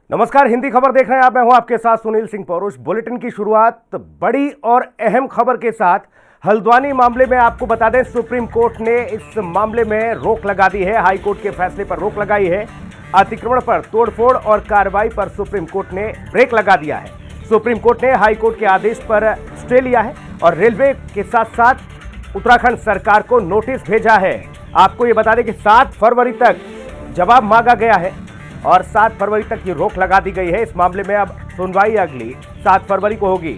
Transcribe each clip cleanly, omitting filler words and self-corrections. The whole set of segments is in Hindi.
नमस्कार, हिंदी खबर देख रहे हैं आप। मैं हूं आपके साथ सुनील सिंह पौरुष। बुलेटिन की शुरुआत बड़ी और अहम खबर के साथ। हल्द्वानी मामले में आपको बता दें, सुप्रीम कोर्ट ने इस मामले में रोक लगा दी है। हाई कोर्ट के फैसले पर रोक लगाई है। अतिक्रमण पर तोड़फोड़ और कार्रवाई पर सुप्रीम कोर्ट ने ब्रेक लगा दिया है। सुप्रीम कोर्ट ने हाई कोर्ट के आदेश पर स्टे लिया है और रेलवे के साथ साथ उत्तराखंड सरकार को नोटिस भेजा है। आपको ये बता दें कि 7 फरवरी तक जवाब मांगा गया है और 7 फरवरी तक ये रोक लगा दी गई है। इस मामले में अब सुनवाई अगली 7 फरवरी को होगी।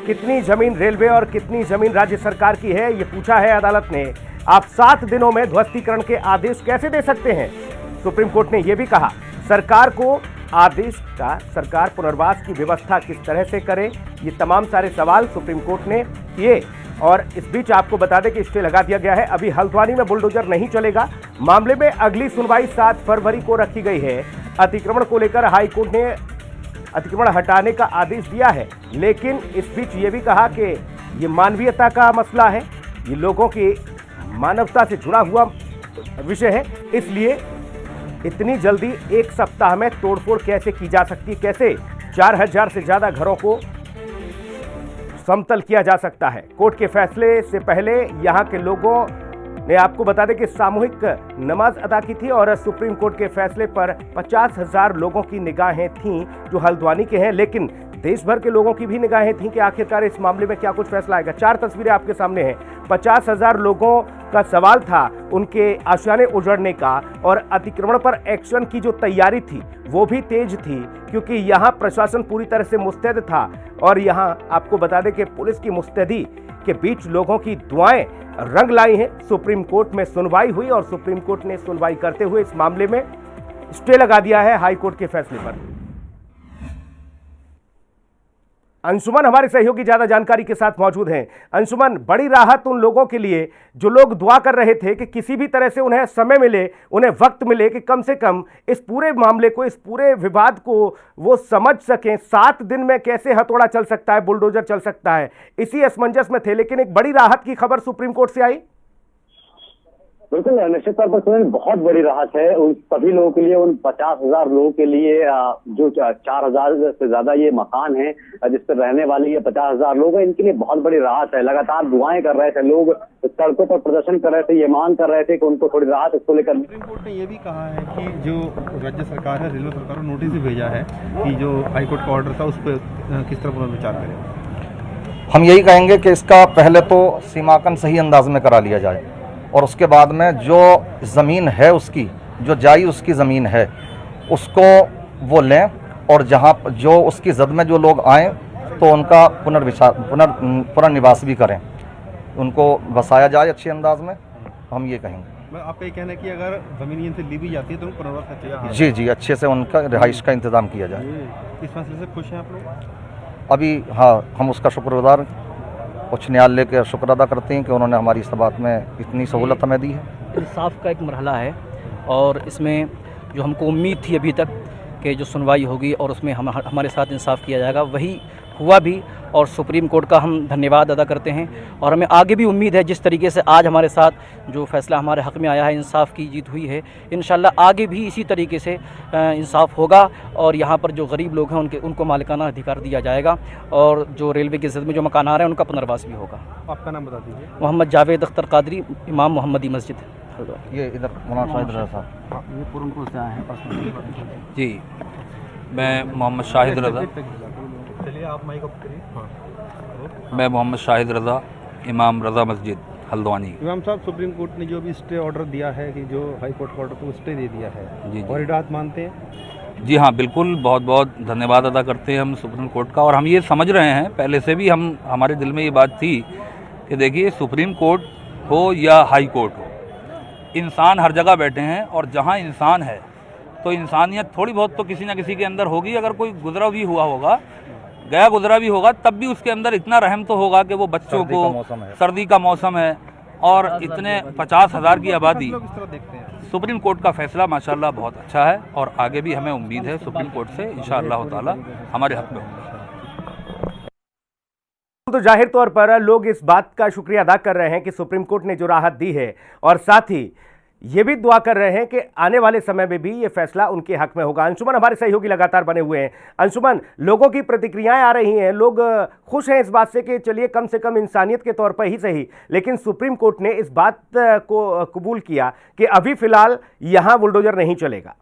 कितनी जमीन रेलवे और कितनी जमीन राज्य सरकार की है, ये पूछा है अदालत ने। आप 7 दिनों में ध्वस्तीकरण के आदेश कैसे दे सकते हैं? सुप्रीम कोर्ट ने यह भी कहा सरकार को आदेश का सरकार पुनर्वास की व्यवस्था किस तरह से करे, ये तमाम सारे सवाल सुप्रीम कोर्ट ने किए। और इस बीच आपको बता दें कि स्टे लगा दिया गया है। अभी हल्द्वानी में बुलडोजर नहीं चलेगा। मामले में अगली सुनवाई 7 फरवरी को रखी गई है। अतिक्रमण को लेकर हाई कोर्ट ने अतिक्रमण हटाने का आदेश दिया है, लेकिन इस बीच ये भी कहा कि ये मानवीयता का मसला है, ये लोगों की मानवता से जुड़ा हुआ विषय है, इसलिए इतनी जल्दी एक सप्ताह में तोड़फोड़ कैसे की जा सकती है, कैसे 4000 से ज्यादा घरों को समतल किया जा सकता है। कोर्ट के फैसले से पहले यहां के लोगों ने आपको बता दें कि सामूहिक नमाज अदा की थी और सुप्रीम कोर्ट के फैसले पर 50,000 लोगों की निगाहें थीं जो हल्द्वानी के हैं, लेकिन देश भर के लोगों की भी निगाहें थीं कि आखिरकार इस मामले में क्या कुछ फैसला आएगा। 4 तस्वीरें आपके सामने हैं। 50,000 लोगों का सवाल था उनके आशियाने उजड़ने का और अतिक्रमण पर एक्शन की जो तैयारी थी वो भी तेज थी, क्योंकि यहाँ प्रशासन पूरी तरह से मुस्तैद था। और यहाँ आपको बता दें कि पुलिस की मुस्तैदी के बीच लोगों की दुआएं रंग लाई हैं। सुप्रीम कोर्ट में सुनवाई हुई और सुप्रीम कोर्ट ने सुनवाई करते हुए इस मामले में स्टे लगा दिया है हाई कोर्ट के फैसले पर। अंशुमन हमारे सहयोगी ज्यादा जानकारी के साथ मौजूद हैं। अंशुमन, बड़ी राहत उन लोगों के लिए जो लोग दुआ कर रहे थे कि किसी भी तरह से उन्हें समय मिले, उन्हें वक्त मिले कि कम से कम इस पूरे मामले को, इस पूरे विवाद को वो समझ सकें। 7 दिन में कैसे हथौड़ा चल सकता है, बुलडोजर चल सकता है, इसी असमंजस में थे। लेकिन एक बड़ी राहत की खबर सुप्रीम कोर्ट से आई। बिल्कुल, निश्चित तौर पर सुनील, बहुत बड़ी राहत है उन सभी लोगों के लिए, उन 50,000 लोगों के लिए जो 4,000 से ज्यादा ये मकान है जिस पर रहने वाले ये 50,000 लोग हैं। इनके लिए बहुत बड़ी राहत है। लगातार दुआएं कर रहे थे लोग, सड़कों पर प्रदर्शन कर रहे थे, ये मांग कर रहे थे कि उनको थोड़ी राहत इसको लेकर। सुप्रीम कोर्ट ने ये भी कहा है कि जो राज्य सरकार है, रेलवे सरकार को नोटिस भी भेजा है कि जो हाईकोर्ट का ऑर्डर था उस पर किस तरह पुनर्विचार करें। हम यही कहेंगे कि इसका पहले तो सीमांकन सही अंदाज में करा लिया जाए और उसके बाद में जो ज़मीन है उसकी, जो जायज़ उसकी ज़मीन है उसको वो लें और जहाँ जो उसकी जद में जो लोग आएँ तो उनका पुनर्निवास भी करें, उनको बसाया जाए अच्छे अंदाज में। हम ये कहेंगे। मैं आपका ये कहना है कि अगर ज़मीन इनसे ली भी जाती है तो उनको पुनर्वास किया जाए। जी, अच्छे से उनका रिहाइश का इंतज़ाम किया जाए। इस फैसले से खुश हैं आप लोग? अभी हाँ, हम उसका शुक्रगुजार उच्च न्यायालय के शुक्र अदा करते हैं कि उन्होंने हमारी इस बात में इतनी सहूलत हमें दी है। इंसाफ का एक मरहला है और इसमें जो हमको उम्मीद थी अभी तक कि जो सुनवाई होगी और उसमें हमारे साथ इंसाफ किया जाएगा, वही हुआ भी। और सुप्रीम कोर्ट का हम धन्यवाद अदा करते हैं और हमें आगे भी उम्मीद है जिस तरीके से आज हमारे साथ जो फैसला हमारे हक़ में आया है, इंसाफ की जीत हुई है, इंशाल्लाह आगे भी इसी तरीके से इंसाफ होगा और यहाँ पर जो गरीब लोग हैं उनको मालिकाना अधिकार दिया जाएगा और जो रेलवे की ज़द में जो मकान आ रहे हैं उनका पुनर्वास भी होगा। आपका नाम बता दीजिए। मोहम्मद जावेद अख्तर कादरी, इमाम मोहम्मदी मस्जिद। ये इधर मौलाना शाहिद रज़ा साहब, ये पूरनपुर से आए हैं। जी, मैं मोहम्मद शाहिद रज़ा। चलिए आप माइक अप करिए। मैं मोहम्मद शाहिद रज़ा, इमाम रज़ा मस्जिद, हल्द्वानी। इमाम साहब, सुप्रीम कोर्ट ने जो भी स्टे ऑर्डर दिया है कि जो हाई कोर्ट का ऑर्डर को स्टे दे दिया है, जी। और राहत मानते हैं? जी हाँ, बिल्कुल, बहुत बहुत धन्यवाद अदा करते हैं हम सुप्रीम कोर्ट का। और हम ये समझ रहे हैं, पहले से भी हमारे दिल में ये बात थी कि देखिए, सुप्रीम कोर्ट हो या हाई कोर्ट हो, इंसान हर जगह बैठे हैं और जहाँ इंसान है तो इंसानियत थोड़ी बहुत तो किसी न किसी के अंदर होगी। अगर कोई गुजरा भी हुआ होगा, गया गुजरा भी होगा, तब भी उसके अंदर इतना रहम तो होगा कि वो बच्चों को, सर्दी का मौसम है और इतने 50,000 की आबादी। लोग इस तरह देखते हैं। सुप्रीम कोर्ट का फैसला माशाल्लाह बहुत अच्छा है और आगे भी हमें उम्मीद है सुप्रीम कोर्ट से इंशाअल्लाह ताला हमारे हक में होगा। तो जाहिर तौर पर लोग इस बात का शुक्रिया अदा कर रहे हैं कि सुप्रीम कोर्ट ने जो राहत दी है और साथ ही ये भी दुआ कर रहे हैं कि आने वाले समय में भी ये फैसला उनके हक में होगा। अंशुमन हमारे सहयोगी लगातार बने हुए हैं। अंशुमन, लोगों की प्रतिक्रियाएं आ रही हैं, लोग खुश हैं इस बात से कि चलिए कम से कम इंसानियत के तौर पर ही सही, लेकिन सुप्रीम कोर्ट ने इस बात को कबूल किया कि अभी फिलहाल यहां बुलडोजर नहीं चलेगा।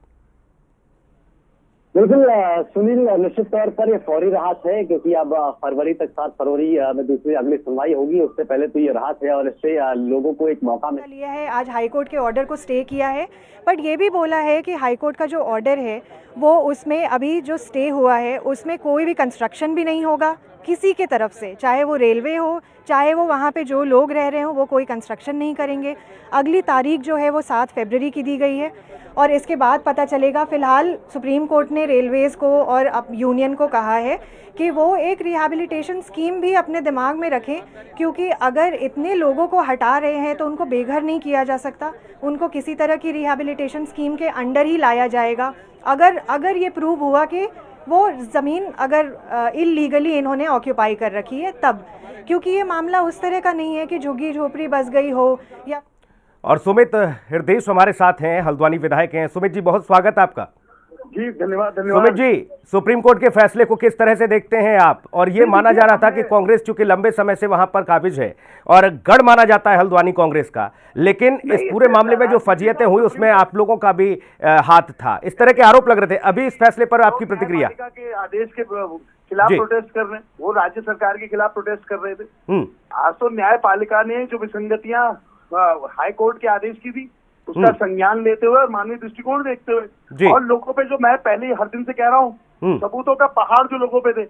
बिल्कुल सुनील, निश्चित तौर पर ये फौरी राहत है, क्योंकि अब फरवरी तक 7 फरवरी में दूसरी अगली सुनवाई होगी। उससे पहले तो ये राहत है और इससे लोगों को एक मौका लिया है। आज हाईकोर्ट के ऑर्डर को स्टे किया है, बट ये भी बोला है कि हाईकोर्ट का जो ऑर्डर है वो उसमें अभी जो स्टे हुआ है उसमें कोई भी कंस्ट्रक्शन भी नहीं होगा किसी के तरफ से, चाहे वो रेलवे हो चाहे वो वहाँ पे जो लोग रह रहे हो, वो कोई कंस्ट्रक्शन नहीं करेंगे। अगली तारीख जो है वो 7 फरवरी की दी गई है और इसके बाद पता चलेगा। फ़िलहाल सुप्रीम कोर्ट ने रेलवेज़ को और अब यूनियन को कहा है कि वो एक रिहैबिलिटेशन स्कीम भी अपने दिमाग में रखें, क्योंकि अगर इतने लोगों को हटा रहे हैं तो उनको बेघर नहीं किया जा सकता, उनको किसी तरह की रिहैबिलिटेशन स्कीम के अंडर ही लाया जाएगा। अगर ये प्रूव हुआ कि वो ज़मीन अगर इलीगली इन्होंने ऑक्यूपाई कर रखी है तब, क्योंकि ये मामला उस तरह का नहीं है कि झुग्गी झोपड़ी बस गई हो या। और सुमित हृदय हमारे साथ हैं, हल्द्वानी विधायक हैं। सुमित जी, बहुत स्वागत आपका। जी धन्यवाद। सुमित जी, सुप्रीम कोर्ट के फैसले को किस तरह से देखते हैं आप? और ये माना जा रहा था कि कांग्रेस चूंकि लंबे समय से वहां पर काबिज है और गढ़ माना जाता है हल्द्वानी कांग्रेस का, लेकिन इस पूरे मामले में जो फजीयतें हुई उसमें आप लोगों का भी हाथ था, इस तरह के आरोप लग रहे थे। अभी इस फैसले पर आपकी प्रतिक्रिया? के आदेश के खिलाफ प्रोटेस्ट कर रहे हैं, वो राज्य सरकार के खिलाफ प्रोटेस्ट कर रहे थे। आज तो न्यायपालिका ने जो विसंगतियां हाई कोर्ट के आदेश की थी उसका संज्ञान लेते हुए और मानवीय दृष्टिकोण देखते हुए, और लोगों पे जो मैं पहले हर दिन से कह रहा हूँ, सबूतों का पहाड़ जो लोगों पे थे,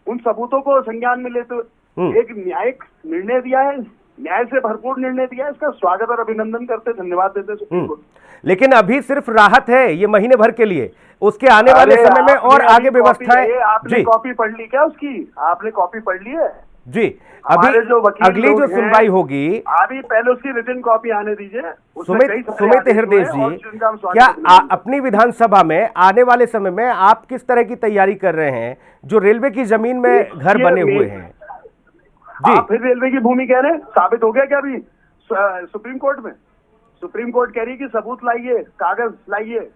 उन सबूतों को संज्ञान में लेते हुए एक न्यायिक निर्णय दिया है, न्याय से भरपूर निर्णय दिया है। इसका स्वागत और अभिनंदन करते, धन्यवाद देते सुप्रीम कोर्ट। लेकिन अभी सिर्फ राहत है ये महीने भर के लिए, उसके आने वाले समय में और आगे व्यवस्थाएं। आपने कॉपी पढ़ ली क्या उसकी? आपने कॉपी पढ़ ली है? जी, अभी जो अगली जो सुनवाई होगी, अभी पहले उसकी रिटन कॉपी आने दीजिए। सुमित हृदय जी, क्या अपनी विधानसभा में आने वाले समय में आप किस तरह की तैयारी कर रहे हैं जो रेलवे की जमीन में घर बने हुए हैं? जी, फिर रेलवे की भूमि कह रहे हैं, साबित हो गया क्या अभी सुप्रीम कोर्ट में? सुप्रीम कोर्ट कह रही है कि सबूत लाइए, कागज लाइए।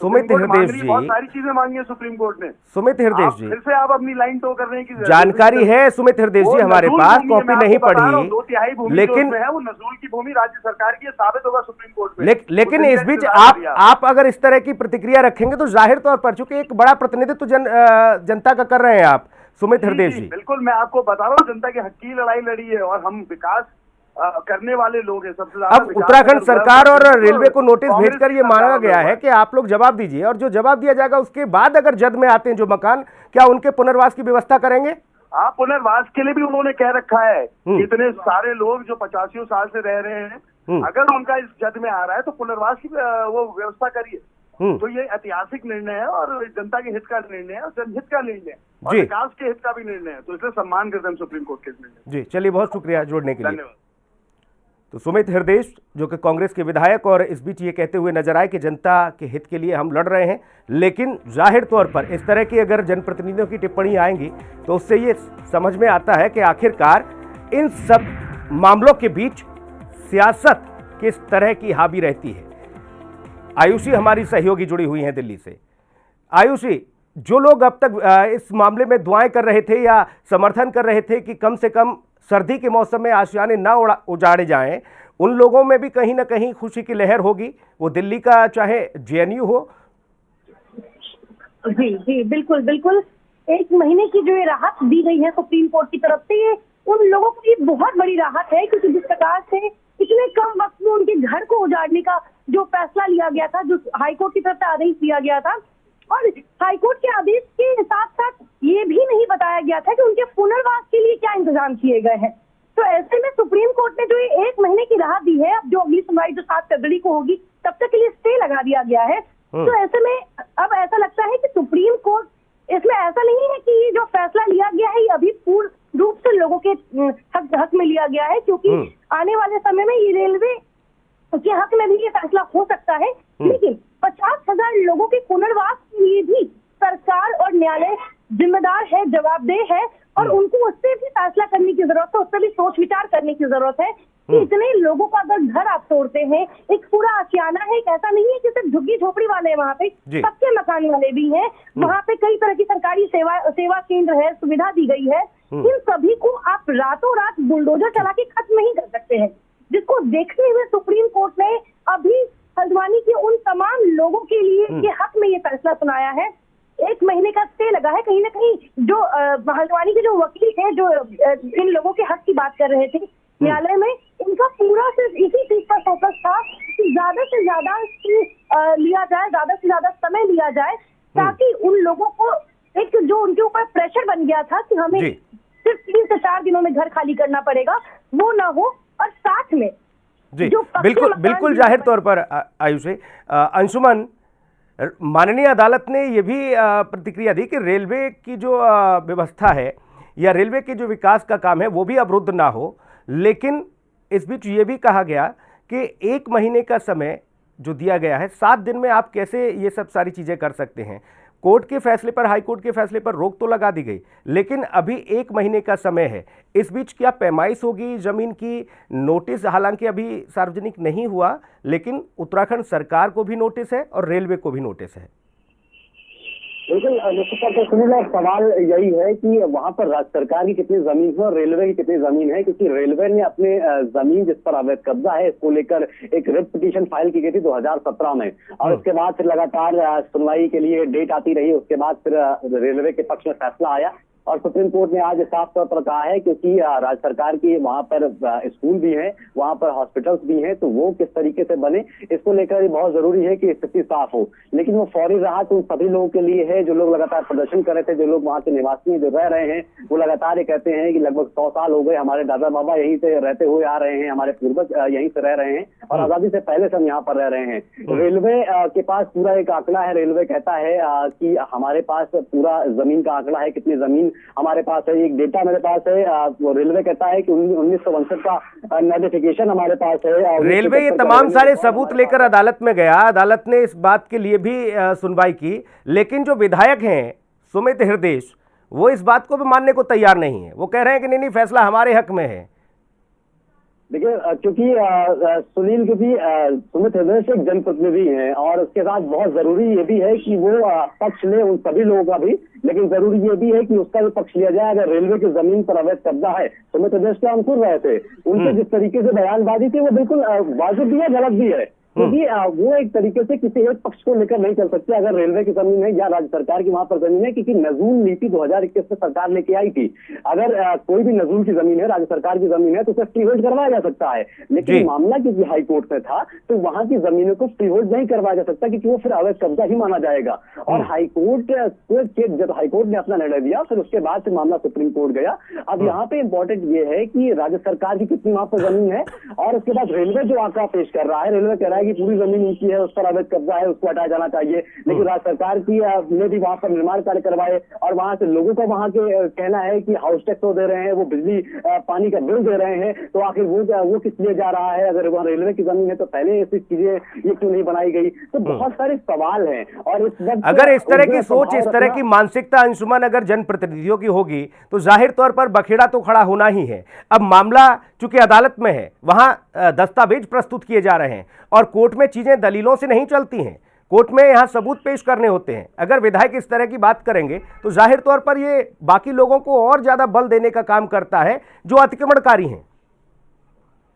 सुमित हृदय जी, बहुत सारी चीजें मांगी है सुप्रीम कोर्ट ने। सुमित हृदय जी, फिर से आप अपनी लाइन टो कर रहे हैं कि जानकारी है सुमित हृदय जी हमारे पास, कॉपी नहीं पढ़ी, 2/3 भूमि लेकिन है वो नजूल की भूमि राज्य सरकार की, साबित होगा सुप्रीम कोर्ट में। लेकिन इस बीच आप अगर इस तरह की प्रतिक्रिया रखेंगे तो जाहिर तौर पर, चूंकि एक बड़ा प्रतिनिधित्व जनता का कर रहे हैं आप सुमित हृदय जी। बिल्कुल, मैं आपको बता रहा हूँ, जनता की हक की लड़ाई लड़ी है और हम विकास करने वाले लोग हैं सबसे ज्यादा। अब उत्तराखंड सरकार और रेलवे को नोटिस भेजकर ये मांगा गया है कि आप लोग जवाब दीजिए, और जो जवाब दिया जाएगा उसके बाद अगर जद में आते हैं जो मकान, क्या उनके पुनर्वास की व्यवस्था करेंगे? आप पुनर्वास के लिए भी उन्होंने कह रखा है। इतने सारे लोग जो 85 साल से रह रहे हैं, अगर उनका इस जद में आ रहा है तो पुनर्वास की वो व्यवस्था करिए। तो ये ऐतिहासिक निर्णय है और जनता के हित का निर्णय है और जनहित का निर्णय है और विकास के हित का भी निर्णय है, तो इसलिए सम्मान करते हैं सुप्रीम कोर्ट के निर्णय। जी, चलिए, बहुत शुक्रिया जुड़ने के लिए। धन्यवाद। तो सुमित हृदय जो कि कांग्रेस के विधायक, और इस बीच ये कहते हुए नजर आए कि जनता के हित के लिए हम लड़ रहे हैं, लेकिन जाहिर तौर पर इस तरह की अगर जनप्रतिनिधियों की टिप्पणी आएंगी तो उससे ये समझ में आता है कि आखिरकार इन सब मामलों के बीच सियासत किस तरह की हावी रहती है। आयुषी हमारी सहयोगी जुड़ी हुई हैं दिल्ली से। आयुषी, जो लोग अब तक इस मामले में दुआएं कर रहे थे या समर्थन कर रहे थे कि कम से कम सर्दी के मौसम में आशियाने ना उजाड़े जाएं, उन लोगों में भी कहीं ना कहीं खुशी की लहर होगी, वो दिल्ली का चाहे जेएनयू हो। जी जी, बिल्कुल बिल्कुल। 1 महीने की जो ये राहत दी गई है सुप्रीम कोर्ट की तरफ से, ये उन लोगों को ये बहुत बड़ी राहत है, क्योंकि जिस प्रकार से इतने कम वक्त में उनके घर को उजाड़ने का जो फैसला लिया गया था, जो हाईकोर्ट की तरफ से आदेश दिया गया था, और हाईकोर्ट के आदेश के साथ साथ ये भी नहीं बताया गया था कि उनके पुनर्वास के लिए क्या इंतजाम किए गए हैं। तो ऐसे में सुप्रीम कोर्ट ने जो ये 1 महीने की राहत दी है, अब जो अगली सुनवाई जो 7 फरवरी को होगी तब तक के लिए स्टे लगा दिया गया है। तो ऐसे में अब ऐसा लगता है कि सुप्रीम कोर्ट इसमें ऐसा नहीं है कि ये जो फैसला लिया गया है ये अभी पूर्ण रूप से लोगों के हक में लिया गया है, क्योंकि आने वाले समय में ये रेलवे के हक में भी ये फैसला हो सकता है। लेकिन 50,000 लोगों के पुनर्वास के लिए भी सरकार और न्यायालय जिम्मेदार है, जवाबदेह है, और उनको उससे भी फैसला करने की जरूरत है, उससे भी सोच विचार करने की जरूरत है कि इतने लोगों का अगर घर आप तोड़ते हैं, एक पूरा आशियाना है, एक ऐसा नहीं है कि सिर्फ झुग्गी झोपड़ी वाले हैं, वहाँ पे पक्के मकान वाले भी हैं, वहाँ पे कई तरह की सरकारी सेवा केंद्र है, सुविधा दी गई है। इन सभी को आप रातों रात बुलडोजर चला के खत्म नहीं कर सकते हैं, जिसको देखते हुए सुप्रीम कोर्ट ने अभी हल्द्वानी के उन तमाम लोगों के लिए के हक में ये फैसला सुनाया है। 1 महीने का स्टे लगा है। कहीं ना कहीं जो हल्द्वानी के जो वकील थे, जो इन लोगों के हक की बात कर रहे थे न्यायालय में, इनका पूरा सिर्फ इसी चीज पर फोकस था कि ज्यादा से ज्यादा लिया जाए, ज्यादा से ज्यादा समय लिया जाए, ताकि उन लोगों को एक जो उनके ऊपर प्रेशर बन गया था कि हमें सिर्फ 3 से 4 दिनों में घर खाली करना पड़ेगा, वो ना हो। और साथ में जी बिल्कुल जाहिर तौर पर आयुषी अंशुमन, माननीय अदालत ने यह भी प्रतिक्रिया दी कि रेलवे की जो व्यवस्था है या रेलवे के जो विकास का काम है वो भी अवरुद्ध ना हो, लेकिन इस बीच ये भी कहा गया कि 1 महीने का समय जो दिया गया है, 7 दिन में आप कैसे ये सब सारी चीज़ें कर सकते हैं। कोर्ट के फैसले पर, हाई कोर्ट के फैसले पर रोक तो लगा दी गई, लेकिन अभी 1 महीने का समय है। इस बीच क्या पैमाइश होगी जमीन की? नोटिस हालांकि अभी सार्वजनिक नहीं हुआ, लेकिन उत्तराखंड सरकार को भी नोटिस है और रेलवे को भी नोटिस है। बिल्कुल निश्चित तौर पर सुनील, सवाल यही है कि वहां पर राज्य सरकार की कितनी जमीन है और रेलवे की कितनी जमीन है, क्योंकि रेलवे ने अपने जमीन जिस पर अवैध कब्जा है इसको लेकर एक रिट पिटीशन फाइल की गई थी 2017 में, और उसके बाद फिर लगातार सुनवाई के लिए डेट आती रही। उसके बाद फिर रेलवे के पक्ष में फैसला आया और सुप्रीम कोर्ट ने आज साफ तौर पर कहा है, क्योंकि राज्य सरकार की वहां पर स्कूल भी हैं, वहां पर हॉस्पिटल्स भी हैं, तो वो किस तरीके से बने इसको लेकर बहुत जरूरी है कि स्थिति साफ हो। लेकिन वो फौरी राहत उन सभी लोगों के लिए है जो लोग लगातार प्रदर्शन कर रहे थे, जो लोग वहां के निवासी जो रह रहे हैं, वो लगातार ये कहते हैं कि लगभग 100 साल हो गए, हमारे दादा बाबा यहीं से रहते हुए आ रहे हैं, हमारे पूर्वज यहीं से रह रहे हैं और आजादी से पहले से हम यहाँ पर रह रहे हैं। रेलवे के पास पूरा एक आंकड़ा है। रेलवे कहता है कि हमारे पास पूरा जमीन का आंकड़ा है, कितनी जमीन हमारे पास है, एक डेटा मेरे पास है। वो रेलवे कहता है कि 1962 का नोटिफिकेशन हमारे पास है। रेलवे ये तमाम सारे सबूत लेकर अदालत में गया, अदालत ने इस बात के लिए भी सुनवाई की, लेकिन जो विधायक हैं सुमित हृदेश, वो इस बात को भी मानने को तैयार नहीं है। वो कह रहे हैं कि नहीं, फैसला हमारे हक में है। देखिए, क्योंकि सुनील के भी सुमित हृदय एक जनप्रतिनिधि हैं और उसके साथ बहुत जरूरी ये भी है कि वो पक्ष ले उन सभी लोगों का भी, लेकिन जरूरी ये भी है कि उसका भी पक्ष लिया जाए। अगर रेलवे की जमीन पर अवैध कब्जा है, सुमित हृदय के अनुकूल रहे थे, उनसे जिस तरीके से बयानबाजी थी वो बिल्कुल वाजिब भी है, गलत भी है, क्योंकि वो एक तरीके से किसी एक पक्ष को लेकर नहीं चल सकते। अगर रेलवे की जमीन है या राज्य सरकार की वहां पर जमीन है, क्योंकि नजूल नीति 2021 में सरकार लेके आई थी, अगर कोई भी नजूल की जमीन है, राज्य सरकार की जमीन है, तो उसे फ्री होल्ड करवाया जा सकता है। लेकिन मामला किसी हाई कोर्ट में था तो वहां की जमीनों को फ्री होल्ड नहीं करवाया जा सकता, क्योंकि वो फिर अवैध कब्जा ही माना जाएगा। और हाई कोर्ट जब हाई कोर्ट ने अपना निर्णय दिया, फिर उसके बाद फिर मामला सुप्रीम कोर्ट गया। अब यहाँ पे इंपॉर्टेंट ये है कि राज्य सरकार की कितनी वहां पर जमीन है, और उसके बाद रेलवे जो आंकड़ा पेश कर रहा है, रेलवे कह रहा है कि पूरी जमीन उनकी है, उस पर अवैध कब्जा है, उसको हटाया जाना चाहिए। लेकिन राज्य सरकार की ने भी वहां पर निर्माण कार्य करवाए और वहां से लोगों का वहां के कहना है कि हाउस टैक्स तो दे रहे हैं, वो बिजली पानी का बिल दे रहे हैं, तो आखिर वो किस लिए जा रहा है? अगर वहाँ रेलवे की जमीन है तो पहले ऐसी चीजें ये क्यों नहीं बनाई गई? तो बहुत सारे सवाल हैं। और इस वक्त अगर इस तरह की सोच, इस तरह की मानसिकता अंशुमन अगर जनप्रतिनिधियों की होगी तो जाहिर तौर पर बखेड़ा तो खड़ा होना ही है। अब मामला चूंकि अदालत में है, वहां दस्तावेज प्रस्तुत किए जा रहे हैं और कोर्ट में चीजें दलीलों से नहीं चलती हैं, कोर्ट में यहां सबूत पेश करने होते हैं। अगर विधायक इस तरह की बात करेंगे तो जाहिर तौर पर ये बाकी लोगों को और ज्यादा बल देने का काम करता है जो अतिक्रमणकारी हैं।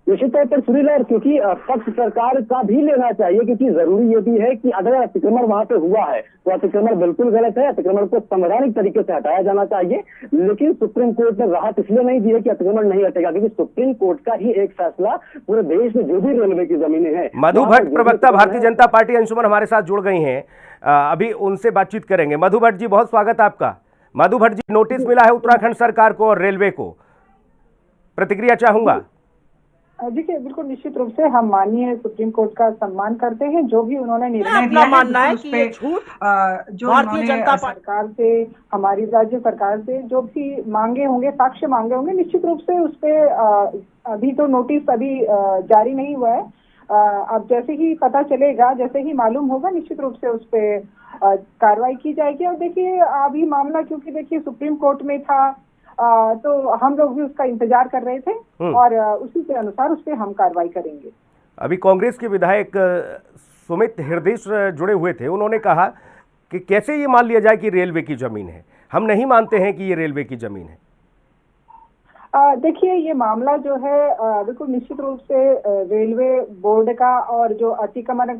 निश्चित तौर पर सुनील, और क्योंकि पक्ष सरकार का भी लेना चाहिए, क्योंकि जरूरी ये भी है कि अगर अतिक्रमण वहां पे हुआ है तो अतिक्रमण बिल्कुल गलत है, अतिक्रमण को संवैधानिक तरीके से हटाया जाना चाहिए। लेकिन सुप्रीम कोर्ट ने राहत इसलिए नहीं दी है कि अतिक्रमण नहीं हटेगा, क्योंकि सुप्रीम कोर्ट का ही एक फैसला पूरे देश में जो भी रेलवे की जमीनें हैं। मधु भट्ट, प्रवक्ता भारतीय जनता पार्टी, अंशुमन हमारे साथ जुड़ गई हैं, अभी उनसे बातचीत करेंगे। मधु भट्ट जी, बहुत स्वागत आपका। मधु भट्ट जी, नोटिस मिला है उत्तराखंड सरकार को और रेलवे को, प्रतिक्रिया चाहूंगा। देखिए, बिल्कुल निश्चित रूप से हम माननीय सुप्रीम कोर्ट का सम्मान करते हैं। जो भी उन्होंने निर्णय दिया है कि ये झूठ जो भारतीय जनता सरकार से, हमारी राज्य सरकार से जो भी मांगे होंगे, साक्ष्य मांगे होंगे, निश्चित रूप से उस पे अभी तो नोटिस अभी जारी नहीं हुआ है। अब जैसे ही पता चलेगा, जैसे ही मालूम होगा, निश्चित रूप से उस पे कार्रवाई की जाएगी। और देखिए, अभी मामला क्योंकि देखिए सुप्रीम कोर्ट में था तो हम लोग भी उसका इंतजार कर रहे थे और उसी के अनुसार उस पर हम कार्रवाई करेंगे। अभी कांग्रेस के विधायक सुमित हृदयेश जुड़े हुए थे, उन्होंने कहा कि कैसे ये मान लिया जाए कि रेलवे की जमीन है, हम नहीं मानते हैं कि ये रेलवे की जमीन है। देखिए, ये मामला जो है बिल्कुल निश्चित रूप से रेलवे बोर्ड का और जो अतिक्रमण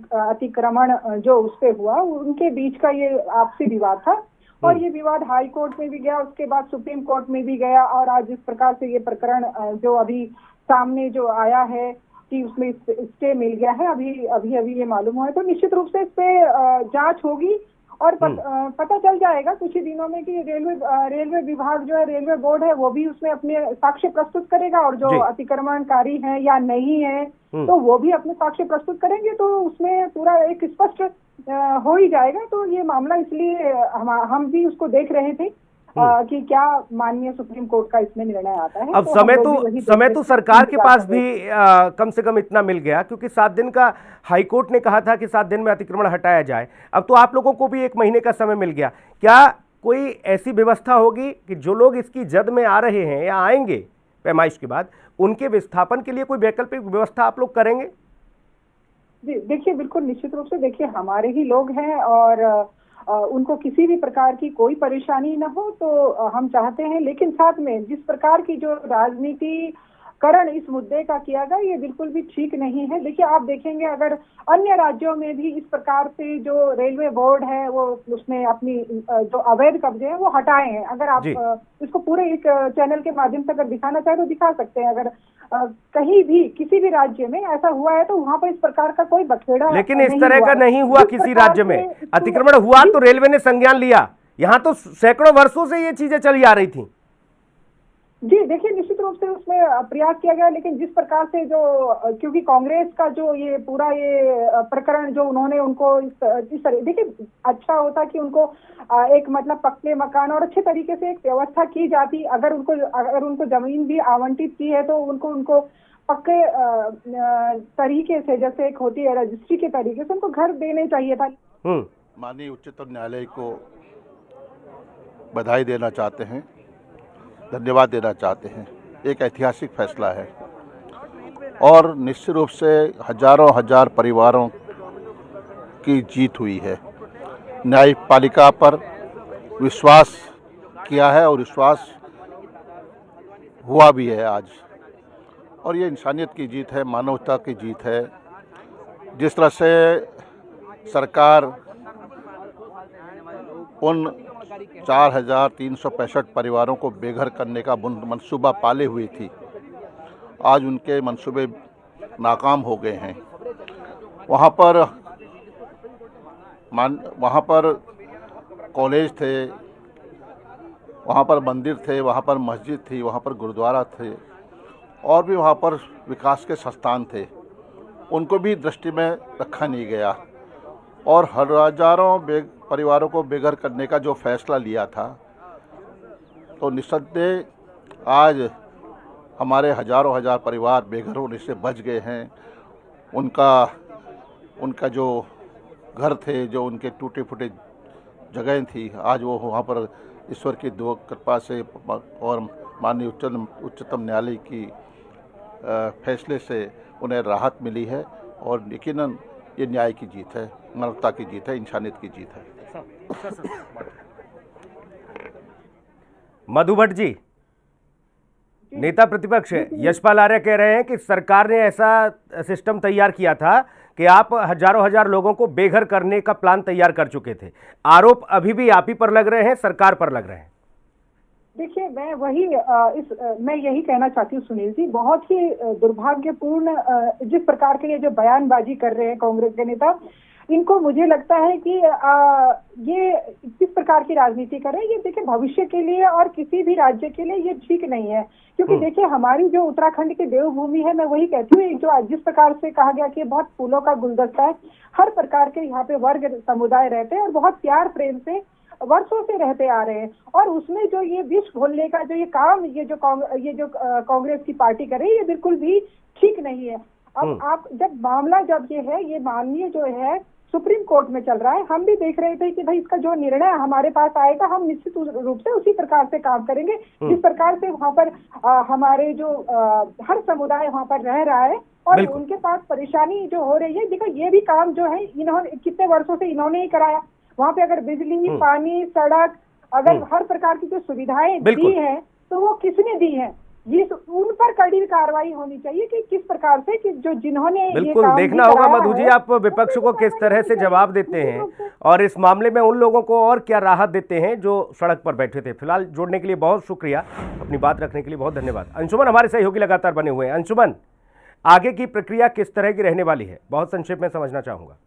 जो उस पे हुआ उनके बीच का ये आपसी विवाद था और ये विवाद हाई कोर्ट में भी गया, उसके बाद सुप्रीम कोर्ट में भी गया और आज जिस प्रकार से ये प्रकरण जो अभी सामने जो आया है कि उसमें स्टे मिल गया है, अभी ये मालूम हुआ है, तो निश्चित रूप से इस पे जांच होगी और पता चल जाएगा कुछ ही दिनों में कि रेलवे विभाग जो है, रेलवे बोर्ड है, वो भी उसमें अपने साक्ष्य प्रस्तुत करेगा और जो अतिक्रमणकारी है या नहीं है तो वो भी अपने साक्ष्य प्रस्तुत करेंगे, तो उसमें पूरा एक स्पष्ट हो ही जाएगा। तो ये मामला इसलिए हम भी उसको देख रहे थे कि क्या माननीय सुप्रीम कोर्ट का इसमें निर्णय आता है। अब तो समय तो सरकार के पास भी कम से कम इतना मिल गया, क्योंकि 7 दिन का हाई कोर्ट ने कहा था कि 7 दिन में अतिक्रमण हटाया जाए। अब तो आप लोगों को भी 1 महीने का समय मिल गया। क्या कोई ऐसी व्यवस्था होगी कि जो लोग इसकी जद में आ रहे हैं या आएंगे पैमाइश के बाद, उनके विस्थापन के लिए कोई वैकल्पिक व्यवस्था आप लोग करेंगे? जी देखिए, बिल्कुल निश्चित रूप से देखिए, हमारे ही लोग हैं और उनको किसी भी प्रकार की कोई परेशानी न हो तो हम चाहते हैं, लेकिन साथ में जिस प्रकार की जो राजनीतिकरण इस मुद्दे का किया गया ये बिल्कुल भी ठीक नहीं है। देखिए, आप देखेंगे अगर अन्य राज्यों में भी इस प्रकार से जो रेलवे बोर्ड है वो उसने अपनी जो अवैध कब्जे हैं वो हटाए हैं। अगर आप इसको पूरे एक चैनल के माध्यम से अगर दिखाना चाहे तो दिखा सकते हैं। अगर कहीं भी किसी भी राज्य में ऐसा हुआ है तो वहां पर इस प्रकार का कोई बखेड़ा, लेकिन इस तरह का नहीं हुआ किसी राज्य में। अतिक्रमण हुआ तो रेलवे ने संज्ञान लिया, यहाँ तो सैकड़ों वर्षों से ये चीजें चली आ रही थी। जी देखिए, निश्चित रूप से उसमें प्रयास किया गया, लेकिन जिस प्रकार से जो क्योंकि कांग्रेस का जो ये पूरा ये प्रकरण जो उन्होंने उनको इस तरह, देखिए अच्छा होता कि उनको एक मतलब पक्के मकान और अच्छे तरीके से एक व्यवस्था की जाती। अगर उनको जमीन भी आवंटित की है तो उनको पक्के तरीके से, जैसे एक होती है रजिस्ट्री के तरीके से, उनको घर देने चाहिए था। माननीय उच्चतम न्यायालय को बधाई देना चाहते हैं, धन्यवाद देना चाहते हैं। एक ऐतिहासिक फैसला है और निश्चित रूप से हजारों हजार परिवारों की जीत हुई है। न्यायपालिका पर विश्वास किया है और विश्वास हुआ भी है आज, और ये इंसानियत की जीत है, मानवता की जीत है। जिस तरह से सरकार उन 4,365 परिवारों को बेघर करने का मंसूबा पाले हुई थी, आज उनके मंसूबे नाकाम हो गए हैं। वहाँ पर कॉलेज थे, वहाँ पर मंदिर थे, वहाँ पर मस्जिद थी, वहाँ पर गुरुद्वारा थे और भी वहाँ पर विकास के संस्थान थे, उनको भी दृष्टि में रखा नहीं गया और हजारों परिवारों को बेघर करने का जो फैसला लिया था, तो निस्संदेह आज हमारे हजारों हजार परिवार बेघर होने से बच गए हैं। उनका जो घर थे, जो उनके टूटे फूटे जगहें थी, आज वो वहाँ पर ईश्वर की दुआ कृपा से और माननीय उच्चतम न्यायालय की फैसले से उन्हें राहत मिली है और यकीनन ये न्याय की जीत है, मानवता की जीत है, इंसानियत की जीत है। मधु भट्ट जी, नेता प्रतिपक्ष यशपाल आर्य कह रहे हैं कि सरकार ने ऐसा सिस्टम तैयार किया था कि आप हजारों हजार लोगों को बेघर करने का प्लान तैयार कर चुके थे। आरोप अभी भी आप ही पर लग रहे हैं, सरकार पर लग रहे हैं। देखिए, मैं यही कहना चाहती हूँ सुनील जी, बहुत ही दुर्भाग्यपूर्ण जिस प्रकार के ये जो बयानबाजी कर रहे हैं कांग्रेस के नेता, इनको मुझे लगता है कि ये किस प्रकार की राजनीति कर रहे हैं, ये देखिए भविष्य के लिए और किसी भी राज्य के लिए ये ठीक नहीं है। क्योंकि देखिए, हमारी जो उत्तराखंड की देवभूमि है, मैं वही कहती हूँ, जो जिस प्रकार से कहा गया कि बहुत फूलों का गुलदस्ता है, हर प्रकार के यहाँ पे वर्ग समुदाय रहते हैं और बहुत प्यार प्रेम से वर्षों से रहते आ रहे हैं, और उसमें जो ये विष घोलने का जो ये काम ये जो कांग्रेस की पार्टी कर रही है, ये बिल्कुल भी ठीक नहीं है। अब आप जब मामला जब ये है, ये माननीय जो है सुप्रीम कोर्ट में चल रहा है। हम भी देख रहे थे कि भाई इसका जो निर्णय हमारे पास आएगा हम निश्चित रूप से उसी प्रकार से काम करेंगे जिस प्रकार से वहाँ पर हमारे जो हर समुदाय वहाँ पर रह रहा है और उनके पास परेशानी जो हो रही है। देखो ये भी काम जो है इन्होंने कितने वर्षों से इन्होंने ही कराया। वहाँ पे अगर बिजली, पानी, सड़क, अगर हर प्रकार की जो सुविधाएं दी है तो वो किसने दी है, उन पर कड़ी कार्रवाई होनी चाहिए कि किस प्रकार से कि जो जिन्होंने बिल्कुल देखना होगा। मधु जी, आप विपक्ष को किस तरह से जवाब देते हैं और इस मामले में उन लोगों को और क्या राहत देते हैं जो सड़क पर बैठे थे। फिलहाल जोड़ने के लिए बहुत शुक्रिया, अपनी बात रखने के लिए बहुत धन्यवाद। अंशुमन हमारे सहयोगी लगातार बने हुए हैं। अंशुमन, आगे की प्रक्रिया किस तरह की रहने वाली है, बहुत संक्षेप में समझना चाहूंगा।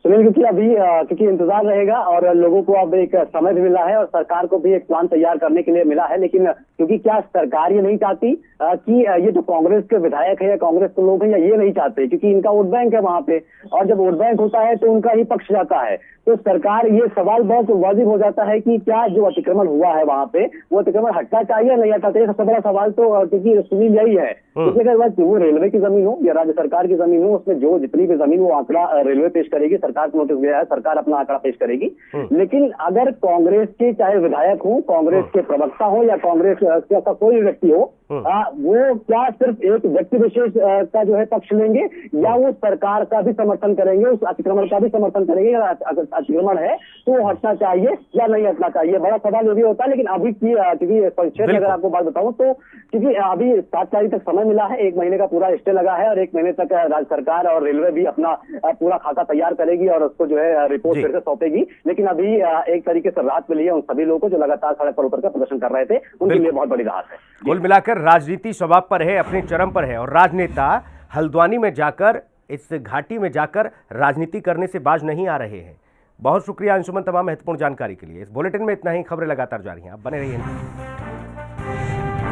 सुनील, क्योंकि इंतजार रहेगा और लोगों को अब एक समय भी मिला है और सरकार को भी एक प्लान तैयार करने के लिए मिला है, लेकिन क्योंकि क्या सरकार ये नहीं चाहती कि ये जो कांग्रेस के विधायक है या कांग्रेस के लोग हैं या ये नहीं चाहते, क्योंकि इनका वोट बैंक है वहां पे, और जब वोट बैंक होता है तो उनका ही पक्ष जाता है। तो सरकार, ये सवाल बहुत वाजिब हो जाता है कि क्या जो अतिक्रमण हुआ है वहां पे वो अतिक्रमण हटना चाहिए या नहीं हटना चाहिए। सबसे बड़ा सवाल तो क्योंकि सुनील यही है, इसलिए अगर बात वो रेलवे की जमीन हो या राज्य सरकार की जमीन हो, उसमें जो जितनी भी जमीन वो आंकड़ा रेलवे पेश करेगी, सरकार को नोटिस गया है, सरकार अपना आंकड़ा पेश करेगी। लेकिन अगर कांग्रेस के चाहे विधायक हो, कांग्रेस के प्रवक्ता हो या कांग्रेस का कोई व्यक्ति हो, वो क्या सिर्फ एक व्यक्ति विशेष का जो है पक्ष लेंगे या वो सरकार का भी समर्थन करेंगे, उस अतिक्रमण का भी समर्थन करेंगे, अगर अतिक्रमण है तो हटना चाहिए या नहीं हटना चाहिए। बड़ा सवाल ये भी होता है। लेकिन अभी की क्योंकि संक्षेप में अगर आपको बात बताऊं तो क्योंकि अभी 7 तारीख तक समय मिला है, 1 महीने का पूरा स्टे लगा है और 1 महीने तक राज्य सरकार और रेलवे भी अपना पूरा खाका तैयार करेगी और उसको जो है रिपोर्ट फिर से सौंपेगी। लेकिन अभी एक तरीके से राहत मिली है उन सभी लोगों को जो लगातार सड़क पर उतर कर प्रदर्शन कर रहे थे, उनके लिए बहुत बड़ी राहत है। कुल मिलाकर राजनीति स्वभाव पर है, अपने चरम पर है और राजनेता हल्द्वानी में जाकर, इस घाटी में जाकर राजनीति करने से बाज नहीं आ रहे हैं। बहुत शुक्रिया अंशुमन तमाम महत्वपूर्ण जानकारी के लिए। इस बुलेटिन में इतना ही। खबरें लगातार जारी हैं, आप बने रहिए।